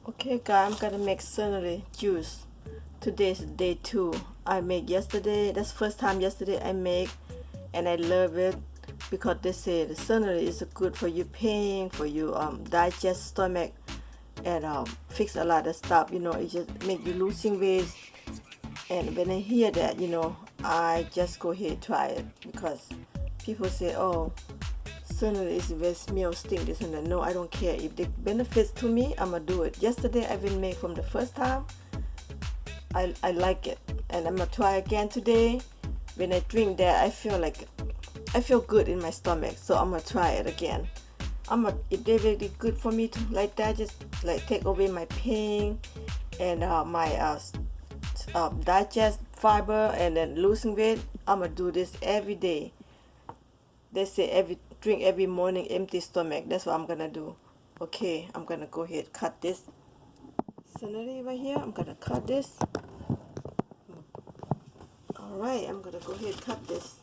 Okay guys, I'm gonna make celery juice. Today's day 2. I made yesterday. That's first time yesterday I make, and I love it because they say the celery is good for you pain, for you digest stomach, and fix a lot of stuff. It just make you losing weight. And when I hear that, I just go ahead try it because people say, oh, celery is the best meal, stink this and that. No, I don't care. If the benefits to me, I'ma do it. Yesterday I been made from the first time. I like it, and I'm gonna try again today. When I drink that, I feel good in my stomach, so I'm gonna try it again. If they're really good for me to like that, just like take away my pain and my digest fiber and then losing weight. I'm gonna do this every day. They say drink every morning, empty stomach. That's what I'm gonna do. Okay, I'm gonna go ahead cut this celery right here. I'm gonna cut this. Alright, I'm gonna go ahead cut this.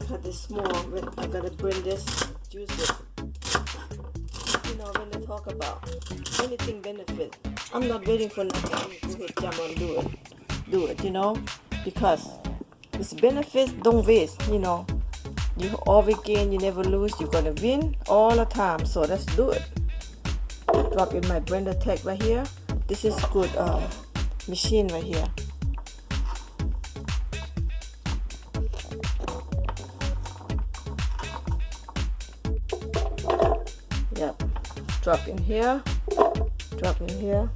Cut this small. I'm gonna bring this juice it. When they talk about anything benefit, I'm not waiting for nothing. I'm gonna go ahead, jump on, do it, because it's benefits, don't waste, You always gain, you never lose, you're gonna win all the time, so let's do it. Drop in my blender tag right here. This is good machine right here. Yep. Drop in here, drop in here.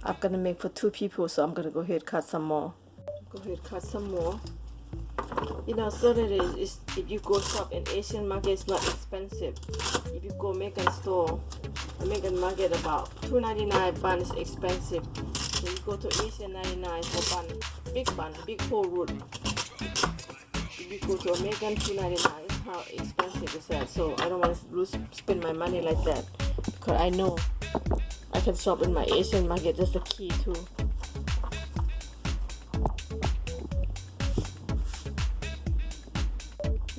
I'm gonna make for 2 people, so I'm gonna go ahead and cut some more. Celery is, if you go shop in Asian market, it's not expensive. If you go American store, American market about $2.99 bun is expensive. So you go to Asian 99 for bun, big whole root. If you go to American $2.99, is how expensive is that. So I don't want to spend my money like that, because I know I can shop in my Asian market. That's the key too.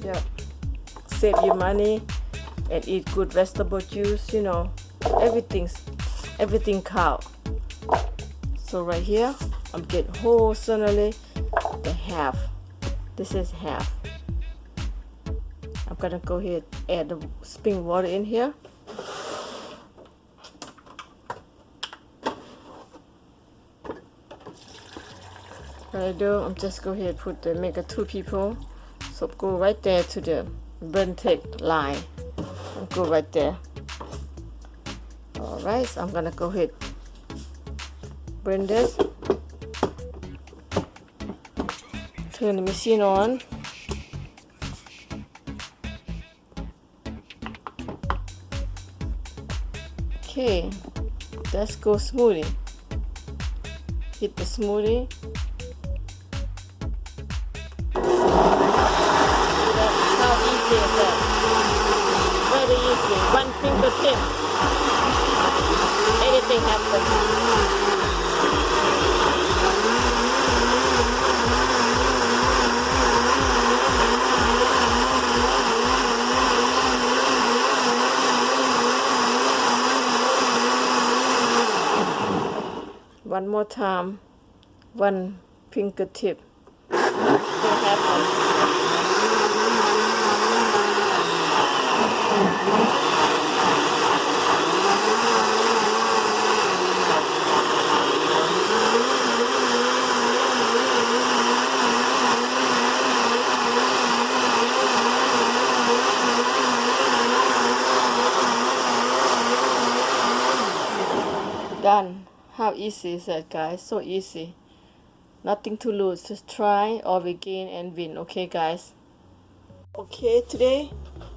Yep. Save your money and eat good vegetable juice. Everything count. So right here, I'm getting whole celery, the half. This is half. I'm gonna go ahead and add the spring water in here. What I do, I'm just go ahead and make a 2 people. So go right there to the burn take line and go right there. Alright, so I'm gonna go ahead burn this. Turn the machine on. Okay, let's go smoothie. Hit the smoothie. How easy is that? Very easy. 1 fingertip. Anything happens. One more time. 1 fingertip. Nothing happens. Done. How easy is that, guys? So easy. Nothing to lose. Just try or we gain and win. Okay, guys? Okay, today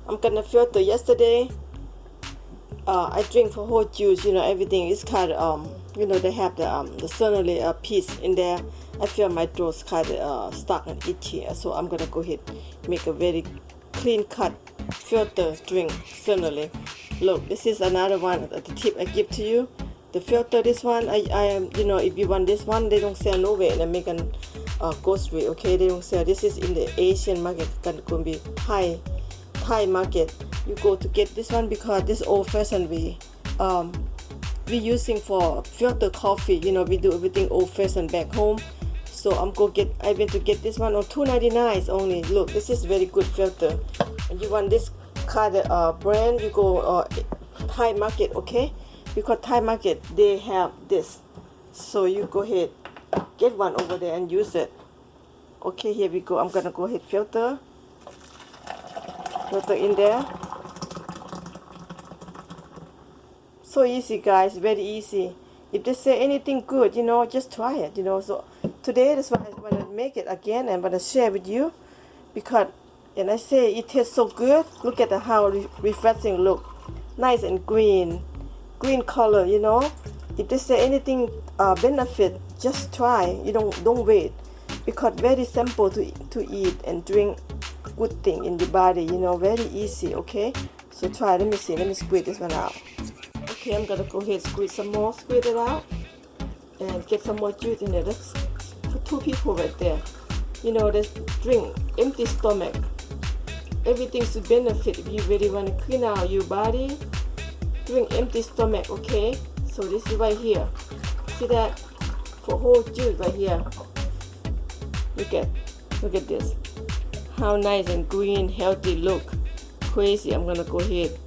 I'm gonna filter. Yesterday I drink for whole juice. Everything is kind of they have the celery piece in there. I feel my throat's kind of stuck and itchy, so I'm gonna go ahead make a very clean cut filter drink celery. Look, this is another one, the tip I give to you. The filter, this one, I am, you know, if you want this one, they don't sell nowhere in American grocery, okay? They don't sell. This is in the Asian market, going to be Thai market. You go to get this one because this old-fashioned we using for filter coffee. You know, we do everything old-fashioned back home. So I went to get this one on $2.99 only. Look, this is very good filter. And you want this kind of brand, you go Thai market, okay? Because Thai market, they have this. So you go ahead, get one over there and use it. Okay, here we go. I'm gonna go ahead filter in there. So easy, guys, very easy. If they say anything good, you know, just try it, you know. So today that's why I want to make it again and want to share with you, because and I say it tastes so good. Look at how refreshing look, nice and green color, you know. If they say anything benefit, just try. You don't wait, because very simple to eat and drink, good thing in the body, you know, very easy. Okay, so try. Let me see. Let me squeeze this one out. Okay, I'm gonna go ahead squeeze some more, squeeze it out, and get some more juice in there. That's for 2 people right there. You know, just drink empty stomach. Everything's to benefit. If you really want to clean out your body, drink empty stomach. Okay, so this is right here. See that? For whole juice right here. Look at this. How nice and green, healthy look. Crazy. I'm gonna go ahead,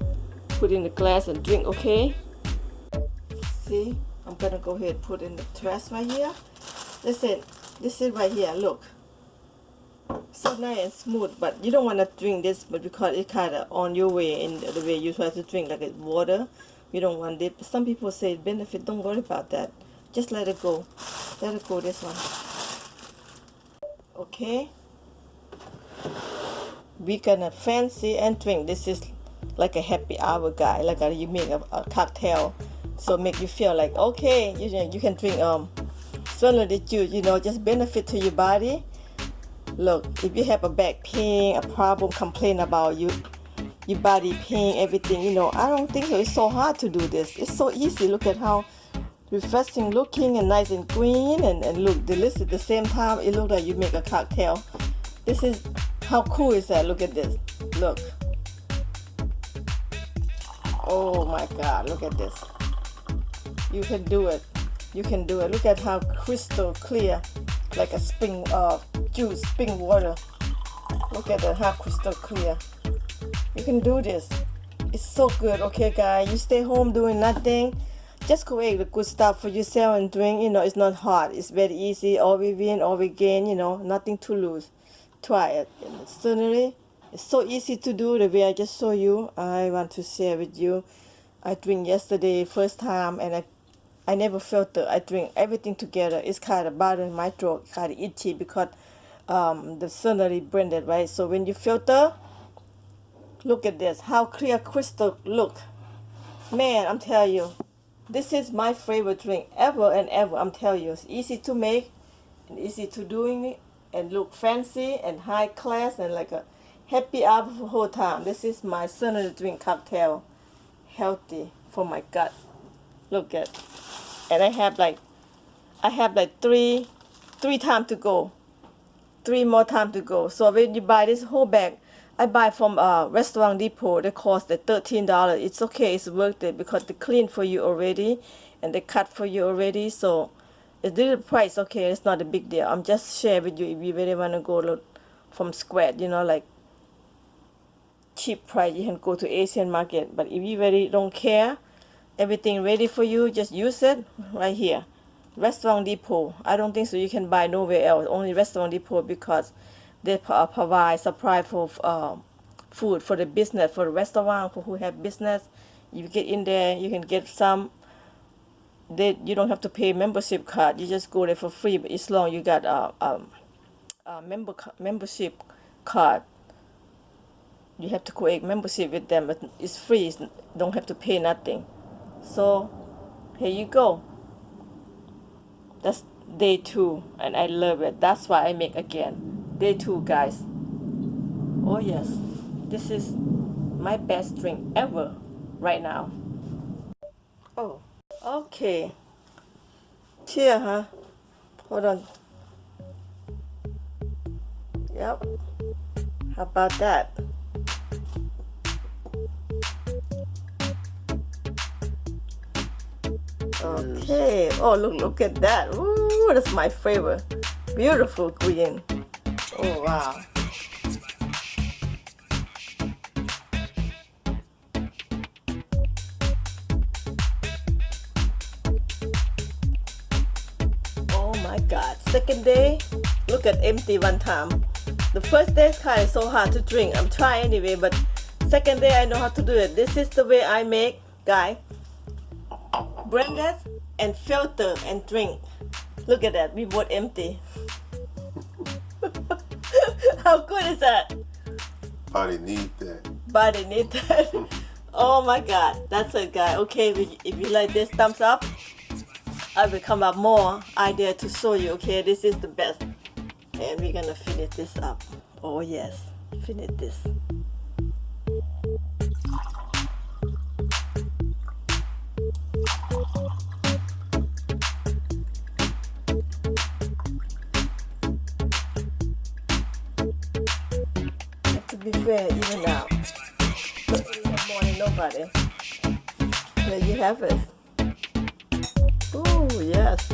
put in the glass and drink. Okay. See, I'm gonna go ahead put in the trash right here. Listen, this is right here. Look, so nice and smooth. But you don't want to drink this, but because it kind of on your way in the way you try to drink like it's water. You don't want it. Some people say benefit. Don't worry about that. Just let it go. Let it go. This one. Okay. We gonna fancy and drink. This is like a happy hour guy. Like you make a cocktail. So make you feel like, okay, you can drink celery juice, you know, just benefit to your body. Look, if you have a back pain, a problem, complain about your body pain, everything, you know, I don't think it's so hard to do this. It's so easy. Look at how refreshing looking and nice and green and look delicious at the same time. It looks like you make a cocktail. This is, how cool is that? Look at this. Look. Oh my God, look at this. You can do it. You can do it. Look at how crystal clear, like a spring juice, spring water. Look at that, how crystal clear. You can do this. It's so good. Okay, guys, you stay home doing nothing. Just create the good stuff for yourself and drink. You know, it's not hard. It's very easy. All we win, all we gain. You know, nothing to lose. Try it. And certainly, it's so easy to do the way I just show you. I want to share with you. I drink yesterday, first time, and I never filter. I drink everything together. It's kind of bothering my throat, kind of itchy because the Celery blended, right? So when you filter, look at this, how clear crystal look. Man, I'm telling you, this is my favorite drink ever and ever. I'm telling you, it's easy to make and easy to doing it and look fancy and high class and like a happy hour for the whole time. This is my Celery drink cocktail, healthy for my gut. Look at. And I have like three times to go, 3 more times to go. So when you buy this whole bag, I buy from Restaurant Depot. They cost the $13. It's okay, it's worth it because they clean for you already and they cut for you already. So it's little price, okay, it's not a big deal. I'm just sharing with you if you really want to go from scratch, you know, like cheap price. You can go to Asian market, but if you really don't care, everything ready for you, just use it right here. Restaurant Depot. I don't think so you can buy nowhere else, only Restaurant Depot, because they provide supply for food for the business, for the restaurant, for who have business. You get in there, you can get some. You don't have to pay membership card. You just go there for free, but as long you got a membership card. You have to create membership with them, but it's free. Don't have to pay nothing. So here you go. That's day 2 and I love it. That's why I make again. Day 2, guys. Oh yes, this is my best drink ever right now. Oh, okay. Here, huh? Hold on. Yep. How about that? Okay. Oh, look at that. Ooh, that's my favorite. Beautiful green. Oh, wow. Oh my God. Second day, look at empty one time. The first day is kind of so hard to drink. I'm trying anyway, but second day I know how to do it. This is the way I make, guy. Blend it and filter and drink. Look at that. We both empty. How good is that? Body need that. Body need that. Oh my God. That's it, guy. Okay, if you like this, thumbs up. I will come up more idea to show you. Okay, this is the best. And we're gonna finish this up. Oh yes, finish this. To be fair, even now, in the morning, nobody. There you have it. Oh yes.